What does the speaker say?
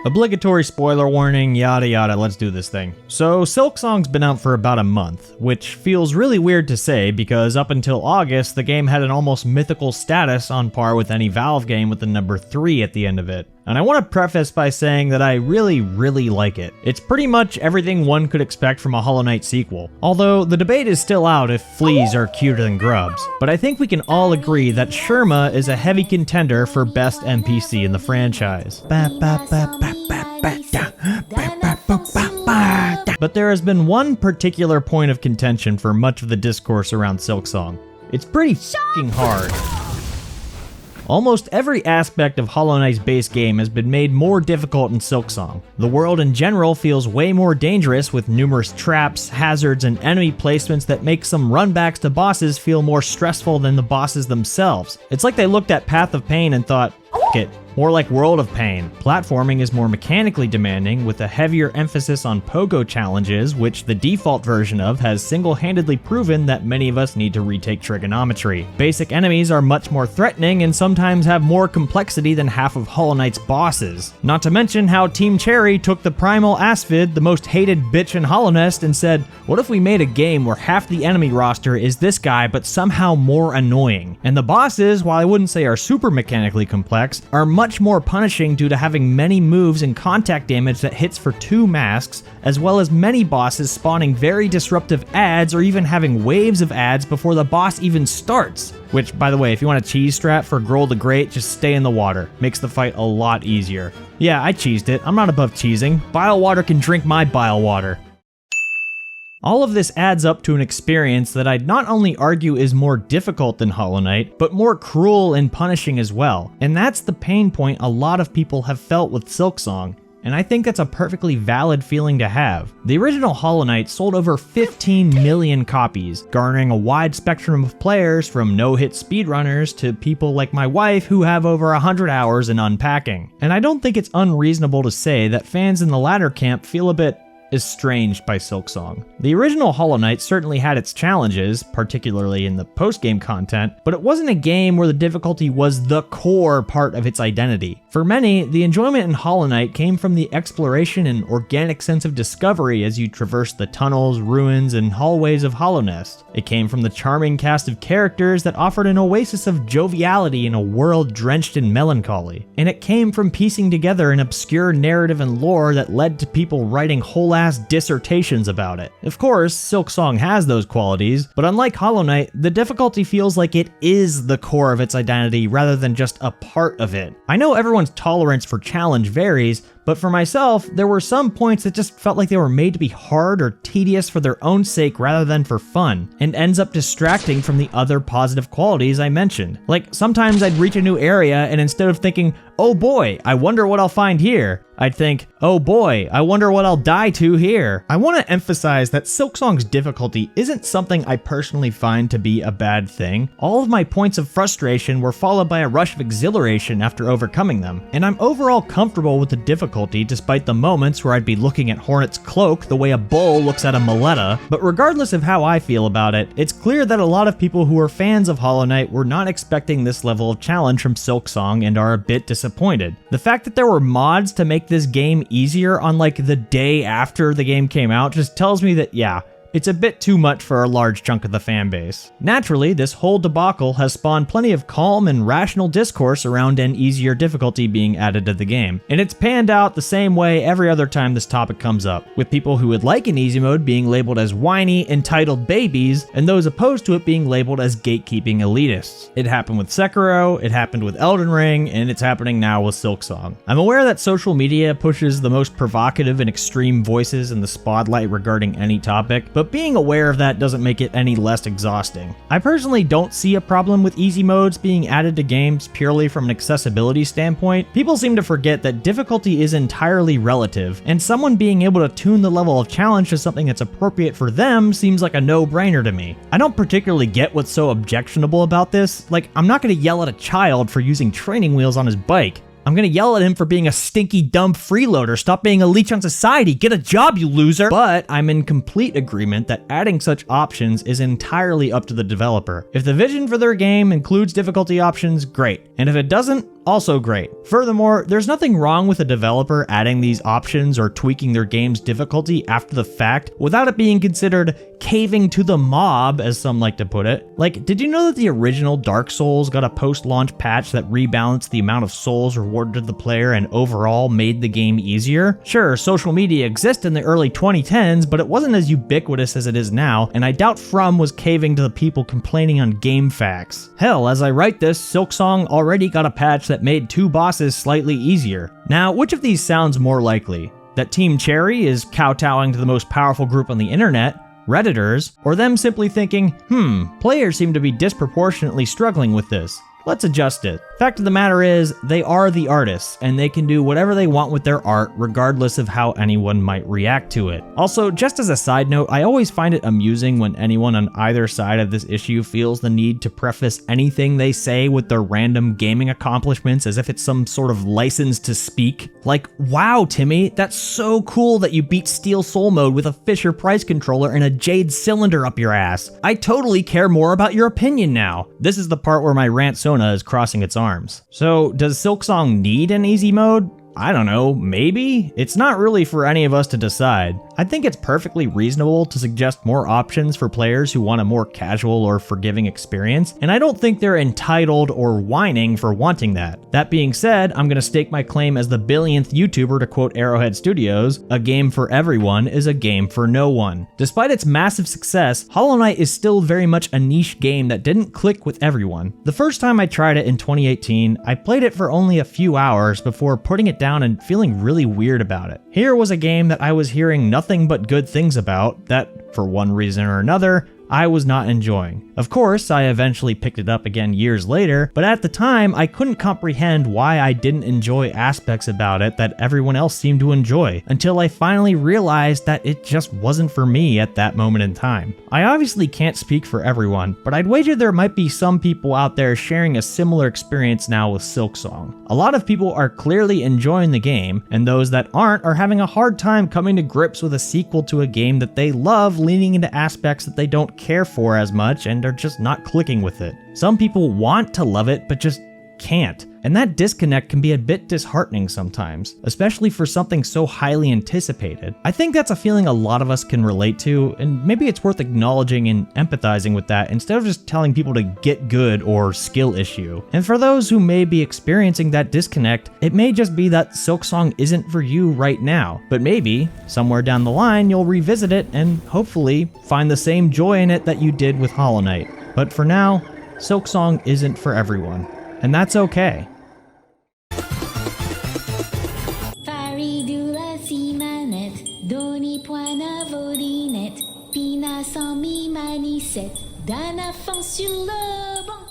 Obligatory spoiler warning, yada yada, let's do this thing. So Silksong's been out for about a month, which feels really weird to say because up until August, the game had an almost mythical status on par with any Valve game with the number 3 at the end of it. And I want to preface by saying that I really like it. It's pretty much everything one could expect from a Hollow Knight sequel. Although the debate is still out if fleas are cuter than grubs. But I think we can all agree that Sherma is a heavy contender for best NPC in the franchise. But there has been one particular point of contention for much of the discourse around Silksong. It's pretty f***ing hard. Almost every aspect of Hollow Knight's base game has been made more difficult in Silksong. The world in general feels way more dangerous with numerous traps, hazards, and enemy placements that make some runbacks to bosses feel more stressful than the bosses themselves. It's like they looked at Path of Pain and thought, F it, more like World of Pain. Platforming is more mechanically demanding with a heavier emphasis on pogo challenges, which the default version of has single-handedly proven that many of us need to retake trigonometry. Basic enemies are much more threatening and sometimes have more complexity than half of Hollow Knight's bosses. Not to mention how Team Cherry took the primal Aspid, the most hated bitch in Hollow Nest, and said, what if we made a game where half the enemy roster is this guy but somehow more annoying? And the bosses, while I wouldn't say are super mechanically complex, are much more punishing due to having many moves and contact damage that hits for 2 masks, as well as many bosses spawning very disruptive ads or even having waves of ads before the boss even starts. Which, by the way, if you want a cheese strat for Grohl the Great, just stay in the water. Makes the fight a lot easier. Yeah, I cheesed it. I'm not above cheesing. Bile water can drink my bile water. All of this adds up to an experience that I'd not only argue is more difficult than Hollow Knight, but more cruel and punishing as well. And that's the pain point a lot of people have felt with Silksong. And I think that's a perfectly valid feeling to have. The original Hollow Knight sold over 15 million copies, garnering a wide spectrum of players from no-hit speedrunners to people like my wife who have over 100 hours in unpacking. And I don't think it's unreasonable to say that fans in the latter camp feel a bit estranged by Silksong. The original Hollow Knight certainly had its challenges, particularly in the post-game content, but it wasn't a game where the difficulty was the core part of its identity. For many, the enjoyment in Hollow Knight came from the exploration and organic sense of discovery as you traverse the tunnels, ruins, and hallways of Hollow Nest. It came from the charming cast of characters that offered an oasis of joviality in a world drenched in melancholy. And it came from piecing together an obscure narrative and lore that led to people writing whole dissertations about it. Of course, Silksong has those qualities, but unlike Hollow Knight, the difficulty feels like it is the core of its identity rather than just a part of it. I know everyone's tolerance for challenge varies, but for myself, there were some points that just felt like they were made to be hard or tedious for their own sake rather than for fun, and ends up distracting from the other positive qualities I mentioned. Like, sometimes I'd reach a new area and instead of thinking, oh boy, I wonder what I'll find here, I'd think, oh boy, I wonder what I'll die to here. I want to emphasize that Silksong's difficulty isn't something I personally find to be a bad thing. All of my points of frustration were followed by a rush of exhilaration after overcoming them, and I'm overall comfortable with the difficulty despite the moments where I'd be looking at Hornet's cloak the way a bull looks at a Moletta. But regardless of how I feel about it, it's clear that a lot of people who are fans of Hollow Knight were not expecting this level of challenge from Silksong and are a bit disappointed. The fact that there were mods to make this game easier on like the day after the game came out just tells me that, yeah, it's a bit too much for a large chunk of the fanbase. Naturally, this whole debacle has spawned plenty of calm and rational discourse around an easier difficulty being added to the game, and it's panned out the same way every other time this topic comes up, with people who would like an easy mode being labeled as whiny, entitled babies, and those opposed to it being labeled as gatekeeping elitists. It happened with Sekiro, it happened with Elden Ring, and it's happening now with Silksong. I'm aware that social media pushes the most provocative and extreme voices in the spotlight regarding any topic, but being aware of that doesn't make it any less exhausting. I personally don't see a problem with easy modes being added to games purely from an accessibility standpoint. People seem to forget that difficulty is entirely relative, and someone being able to tune the level of challenge to something that's appropriate for them seems like a no-brainer to me. I don't particularly get what's so objectionable about this. Like, I'm not gonna yell at a child for using training wheels on his bike. I'm gonna yell at him for being a stinky, dumb freeloader. Stop being a leech on society. Get a job, you loser. But I'm in complete agreement that adding such options is entirely up to the developer. If the vision for their game includes difficulty options, great. And if it doesn't, also great. Furthermore, there's nothing wrong with a developer adding these options or tweaking their game's difficulty after the fact without it being considered caving to the mob, as some like to put it. Like, did you know that the original Dark Souls got a post-launch patch that rebalanced the amount of souls rewarded to the player and overall made the game easier? Sure, social media existed in the early 2010s, but it wasn't as ubiquitous as it is now, and I doubt From was caving to the people complaining on GameFAQs. Hell, as I write this, Silksong already got a patch that made 2 bosses slightly easier. Now, which of these sounds more likely? That Team Cherry is kowtowing to the most powerful group on the internet, Redditors, or them simply thinking, players seem to be disproportionately struggling with this. Let's adjust it. Fact of the matter is, they are the artists, and they can do whatever they want with their art regardless of how anyone might react to it. Also, just as a side note, I always find it amusing when anyone on either side of this issue feels the need to preface anything they say with their random gaming accomplishments as if it's some sort of license to speak. Like, wow, Timmy, that's so cool that you beat Steel Soul Mode with a Fisher Price controller and a Jade cylinder up your ass. I totally care more about your opinion now. This is the part where my rant Sona is crossing its arms. So, does Silksong need an easy mode? I don't know, maybe? It's not really for any of us to decide. I think it's perfectly reasonable to suggest more options for players who want a more casual or forgiving experience, and I don't think they're entitled or whining for wanting that. That being said, I'm gonna stake my claim as the billionth YouTuber to quote Arrowhead Studios, "A game for everyone is a game for no one." Despite its massive success, Hollow Knight is still very much a niche game that didn't click with everyone. The first time I tried it in 2018, I played it for only a few hours before putting it down and feeling really weird about it. Here was a game that I was hearing nothing but good things about that, for one reason or another, I was not enjoying. Of course, I eventually picked it up again years later, but at the time, I couldn't comprehend why I didn't enjoy aspects about it that everyone else seemed to enjoy, until I finally realized that it just wasn't for me at that moment in time. I obviously can't speak for everyone, but I'd wager there might be some people out there sharing a similar experience now with Silksong. A lot of people are clearly enjoying the game, and those that aren't are having a hard time coming to grips with a sequel to a game that they love leaning into aspects that they don't care for as much and are just not clicking with it. Some people want to love it, but just can't. And that disconnect can be a bit disheartening sometimes, especially for something so highly anticipated. I think that's a feeling a lot of us can relate to, and maybe it's worth acknowledging and empathizing with that instead of just telling people to get good or skill issue. And for those who may be experiencing that disconnect, it may just be that Silksong isn't for you right now, but maybe somewhere down the line you'll revisit it and hopefully find the same joy in it that you did with Hollow Knight. But for now, Silksong isn't for everyone. And that's okay. Faridula si manette, doni poina volinette, pina sans mi manicette, d'un affant sur le banc.